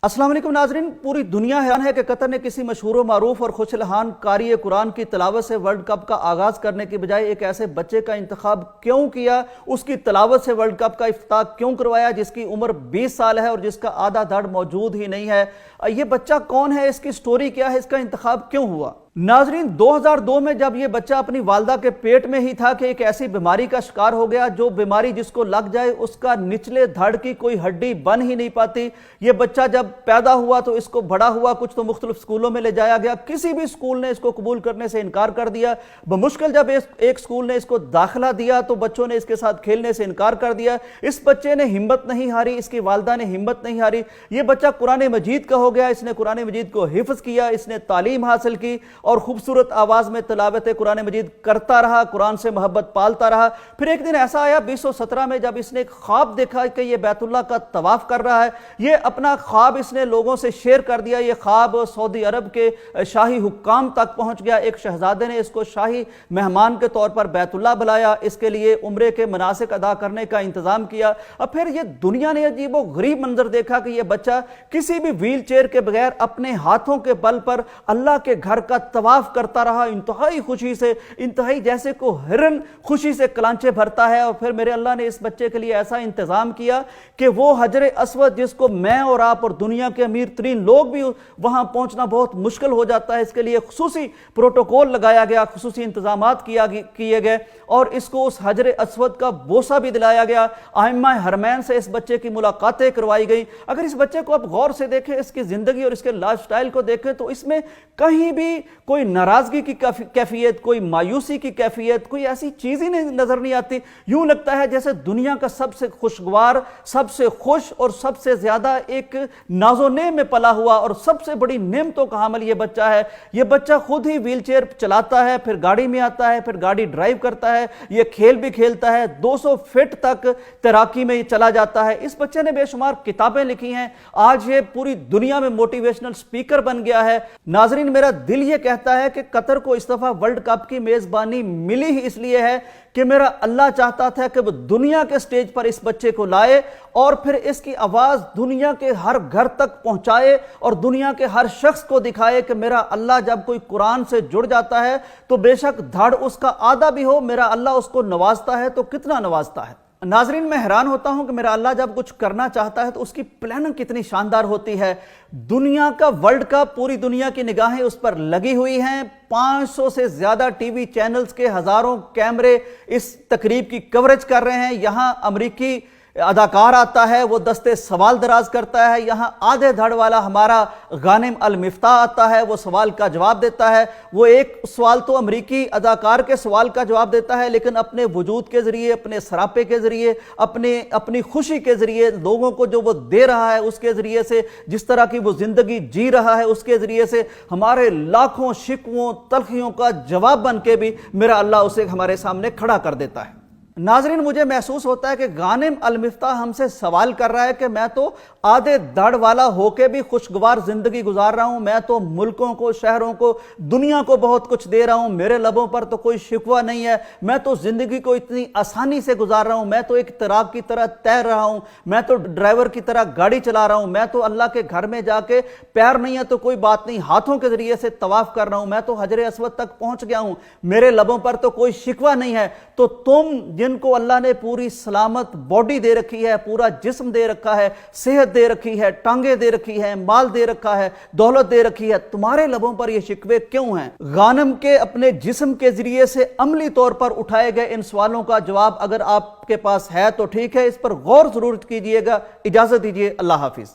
अस्सलाम वालेकुम नाज़रीन, पूरी दुनिया हैरान है कि कतर ने किसी मशहूर व मारूफ और खुशलहान कारी कुरान की तिलावत से वर्ल्ड कप का आगाज़ करने की बजाय एक ऐसे बच्चे का इंतखाब क्यों किया, उसकी तिलावत से वर्ल्ड कप का इफ्तिताह क्यों करवाया जिसकी उम्र 20 साल है और जिसका आधा धड़ मौजूद ही नहीं है। ये बच्चा कौन है, इसकी स्टोरी क्या है, इसका इंतखाब क्यों हुआ? नाजरीन, 2002 में जब ये बच्चा अपनी वालदा के पेट में ही था कि एक ऐसी बीमारी का शिकार हो गया जो बीमारी जिसको लग जाए उसका निचले धड़ की कोई हड्डी बन ही नहीं पाती। ये बच्चा जब पैदा हुआ तो इसको बड़ा हुआ, कुछ तो मुख्तलिफ स्कूलों में ले जाया गया, किसी भी स्कूल ने इसको कबूल करने से इनकार कर दिया। बमुश्किल जब एक स्कूल ने इसको दाखिला दिया तो बच्चों ने इसके साथ खेलने से इनकार कर दिया। इस बच्चे ने हिम्मत नहीं हारी, इसकी वालदा ने हिम्मत नहीं हारी। ये बच्चा कुरान मजीद का हो गया, इसने कुरान मजीद को हिफ्ज किया, इसने तालीम हासिल की और खूबसूरत आवाज में तिलावत कुरान मजीद करता रहा, कुरान से मोहब्बत पालता रहा। फिर एक दिन ऐसा आया 2017 में जब इसने एक ख्वाब देखा कि ये बैतुल्लाह का तवाफ कर रहा है। ये अपना ख्वाब इसने लोगों से शेयर कर दिया। ये ख्वाब सऊदी अरब के शाही हुक्काम तक पहुंच गया। एक शहजादे ने इसको शाही मेहमान के तौर पर बैतुल्लाह बुलाया, इसके लिए उम्रे के मनासिक अदा करने का इंतजाम किया। और फिर ये दुनिया ने अजीबो गरीब मंजर देखा कि यह बच्चा किसी भी व्हील चेयर के बगैर अपने हाथों के बल पर अल्लाह के घर का तवाफ करता रहा, इंतहाई खुशी से, इंतहाई जैसे को हिरन खुशी से कलांचे भरता है। और फिर मेरे अल्लाह ने इस बच्चे के लिए ऐसा इंतजाम किया कि वो हजर अस्वद जिसको मैं और आप और दुनिया के अमीर तरीन लोग भी वहां पहुंचना बहुत मुश्किल हो जाता है, इसके लिए खुसूसी प्रोटोकॉल लगाया गया, खुसूसी इंतजामात किए गए और इसको उस हजर अस्वद का बोसा भी दिलाया गया। आइम्मा हरमैन से इस बच्चे की मुलाकातें करवाई गई। अगर इस बच्चे को आप गौर से देखें, इसकी जिंदगी और इसके लाइफ स्टाइल को देखें तो इसमें कहीं भी कोई नाराजगी की कैफियत, कोई मायूसी की कैफियत, कोई ऐसी चीज ही नजर नहीं आती। यूं लगता है जैसे दुनिया का सबसे खुशगवार, सबसे खुश और सबसे ज्यादा एक नाज़ो-नेम में पला हुआ और सबसे बड़ी नेमतों का हामिल ये बच्चा है। ये बच्चा खुद ही व्हील चेयर चलाता है, फिर गाड़ी में आता है, फिर गाड़ी ड्राइव करता है, ये खेल भी खेलता है, 200 फीट तक तैराकी में चला जाता है। इस बच्चे ने बेशुमार किताबें लिखी हैं, आज ये पूरी दुनिया में मोटिवेशनल स्पीकर बन गया है। नाजरीन, मेरा दिल ये कहता है कि कतर को इस दफा वर्ल्ड कप की मेजबानी मिली ही इसलिए है कि मेरा अल्लाह चाहता था कि वो दुनिया के स्टेज पर इस बच्चे को लाए और फिर इसकी आवाज दुनिया के हर घर तक पहुंचाए और दुनिया के हर शख्स को दिखाए कि मेरा अल्लाह जब कोई कुरान से जुड़ जाता है तो बेशक धड़ उसका आधा भी हो, मेरा अल्लाह उसको नवाजता है तो कितना नवाजता है। नाजरीन, मैं हैरान होता हूं कि मेरा अल्लाह जब कुछ करना चाहता है तो उसकी प्लानिंग कितनी शानदार होती है। दुनिया का वर्ल्ड कप, पूरी दुनिया की निगाहें उस पर लगी हुई हैं। 500 से ज्यादा टीवी चैनल्स के हजारों कैमरे इस तकरीब की कवरेज कर रहे हैं। यहां अमेरिकी अदाकार आता है, वो दस्ते सवाल दराज करता है। यहां आधे धड़ वाला हमारा गानिम अल मिफ्ताह आता है, वो सवाल का जवाब देता है। वो एक सवाल तो अमेरिकी अदाकार के सवाल का जवाब देता है, लेकिन अपने वजूद के जरिए, अपने सरापे के जरिए, अपनी खुशी के जरिए, लोगों को जो वो दे रहा है उसके जरिए से, जिस तरह की वो जिंदगी जी रहा है उसके जरिए से हमारे लाखों शिकवों तलखियों का जवाब बन के भी मेरा अल्लाह उसे हमारे सामने खड़ा कर देता है। नाजरीन, मुझे महसूस होता है कि गानिम अल मिफ्ताह हमसे सवाल कर रहा है कि मैं तो आधे धड़ वाला होके भी खुशगवार जिंदगी गुजार रहा हूं, मैं तो मुल्कों को, शहरों को, दुनिया को बहुत कुछ दे रहा हूं, मेरे लबों पर तो कोई शिकवा नहीं है, मैं तो जिंदगी को इतनी आसानी से गुजार रहा हूं, मैं तो एक तैराक की तरह तैर रहा हूं, मैं तो ड्राइवर की तरह गाड़ी चला रहा हूं, मैं तो अल्लाह के घर में जाके पैर नहीं है तो कोई बात नहीं, हाथों के जरिए से तवाफ कर रहा हूं, मैं तो हजर अस्वद तक पहुंच गया हूं, मेरे लबों पर तो कोई शिकवा नहीं है। तो तुम जिनको अल्लाह ने पूरी सलामत बॉडी दे रखी है, पूरा जिस्म दे रखा है, सेहत दे रखी है, टांगे दे रखी है, माल दे रखा है, दौलत दे रखी है, तुम्हारे लबों पर ये शिकवे क्यों हैं? गानिम के अपने जिस्म के जरिए से अमली तौर पर उठाए गए इन सवालों का जवाब अगर आपके पास है तो ठीक है, इस पर गौर जरूर कीजिएगा। इजाजत दीजिए, अल्लाह हाफिज।